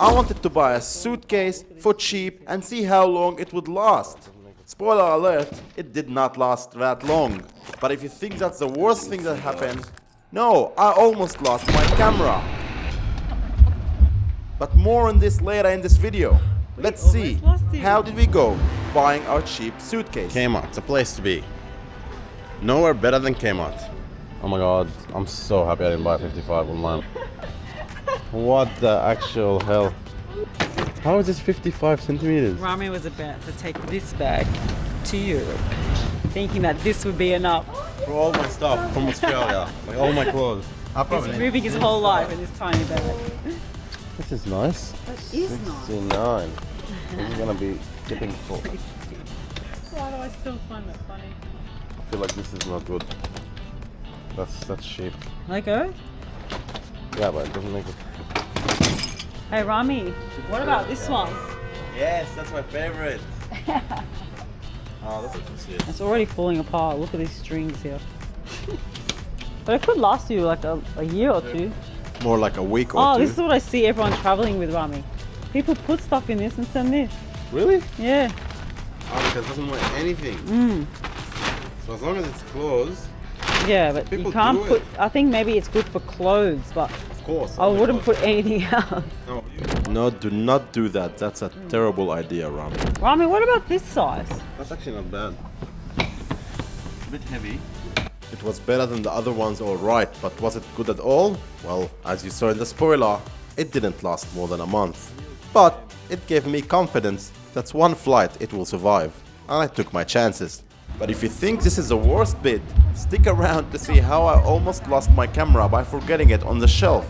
I wanted to buy a suitcase for cheap and see how long it would last. Spoiler alert, it did not last that long. But if you think that's the worst thing that happened, no, I almost lost my camera. But more on this later in this video. Let's see, how did we go buying our cheap suitcase? Kmart, it's a place to be. Nowhere better than Kmart. Oh my god, I'm so happy I didn't buy 55 online. What the actual hell? How is this 55 centimeters? Rami was about to take this bag to Europe, thinking that this would be enough. For all my stuff from Australia, like all my clothes. He's moving his whole life in this tiny bag. This is nice. That is nice. 69. This is gonna be getting full. Why do I still find that funny? I feel like this is not good. That's cheap. Let go? Yeah, but it doesn't make it. Hey Rami, what about this one? Yes, that's my favorite. Oh, that's interesting. It's already falling apart. Look at these strings here. But it could last you like a year or two. More like a week or Oh, two. this is what I see everyone traveling with, Rami. People put stuff in this and send this. Really? Yeah. Oh, because it doesn't weigh anything. So as long as it's closed. Yeah, but People you can't do put. it. I think maybe it's good for clothes, but Of course. I wouldn't put anything else. No, No, do not do that. That's a terrible idea, Rami. Rami, what about this size? that's actually not bad. A bit heavy. It was better than the other ones, alright, but was it good at all? Well, as you saw in the spoiler, it didn't last more than a month. But it gave me confidence that one flight it will survive, and I took my chances. But if you think this is the worst bit, stick around to see how I almost lost my camera by forgetting it on the shelf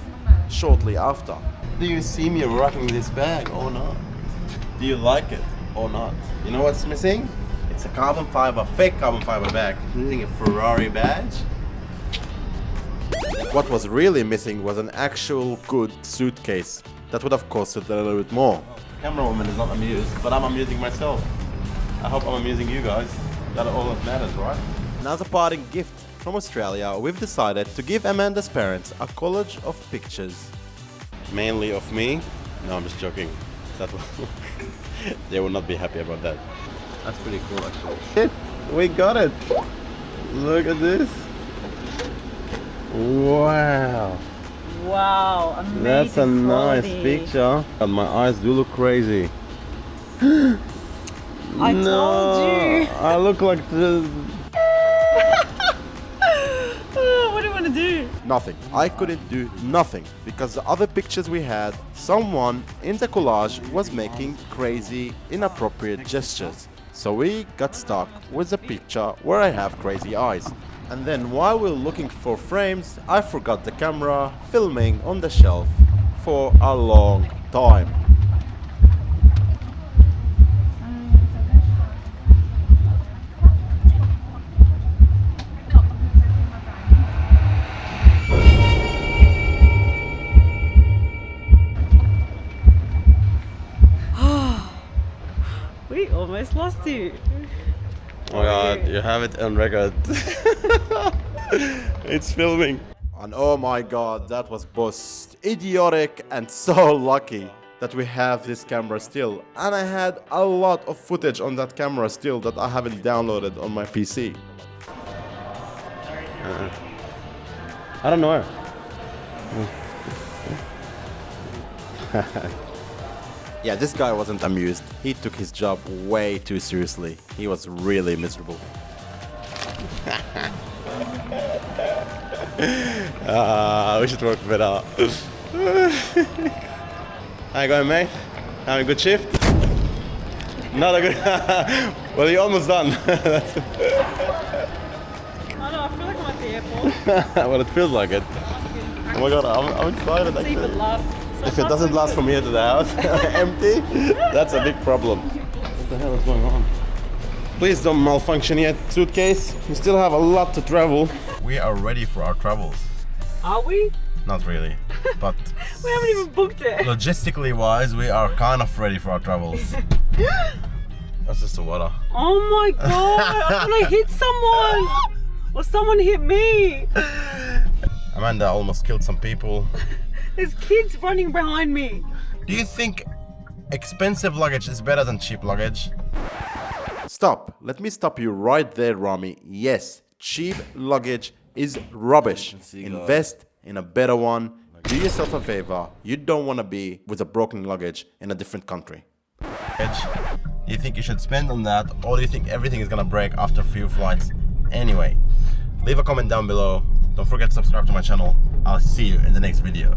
shortly after. Do you see me rocking this bag or not? Do you like it or not? You know what's missing? It's a carbon fiber, fake carbon fiber bag. Using a Ferrari badge. What was really missing was an actual good suitcase. That would have costed a little bit more. Camera woman is not amused, but I'm amusing myself. I hope I'm amusing you guys. That's all that matters, right? And as a parting gift from Australia, we've decided to give Amanda's parents a collage of pictures. Mainly of me. No, I'm just joking. That they will not be happy about that. That's pretty cool, actually. Shit, we got it. Look at this. Wow. Wow, amazing. That's a nice quality. picture. And my eyes do look crazy. I told you. I look like the... Oh, what do you want to do? Nothing. I couldn't do nothing because the other pictures we had, someone in the collage was making crazy, inappropriate gestures. So we got stuck with the picture where I have crazy eyes. And then while we were looking for frames, I forgot the camera filming on the shelf for a long time. We almost lost you. Oh my god, you have it on record. It's filming. And oh my god, that was both idiotic and so lucky that we have this camera still. And I had a lot of footage on that camera still that I haven't downloaded on my PC. I don't know. Yeah, this guy wasn't amused. He took his job way too seriously. He was really miserable. We should work better. How you going, mate? Having a good shift? Not a good... Well, you're almost done. I know, I feel like I'm at the airport. Well, it feels like it. Oh my god, I'm excited. See if it lasts. If it doesn't last from here to the house, empty, that's a big problem. What the hell is going on? Please don't malfunction yet, suitcase. We still have a lot to travel. We are ready for our travels. Are we? Not really, but We haven't even booked it. logistically wise, we are kind of ready for our travels. That's just the water. Oh my god, I thought I hit someone. Or someone hit me. Amanda almost killed some people. There's kids running behind me. Do you think expensive luggage is better than cheap luggage? Stop. Let me stop you right there, Rami. Yes, cheap luggage is rubbish. Invest in a better one. Do yourself a favor. You don't want to be with a broken luggage in a different country. Do you think you should spend on that, or do you think everything is gonna break after a few flights? Anyway, leave a comment down below. Don't forget to subscribe to my channel. I'll see you in the next video.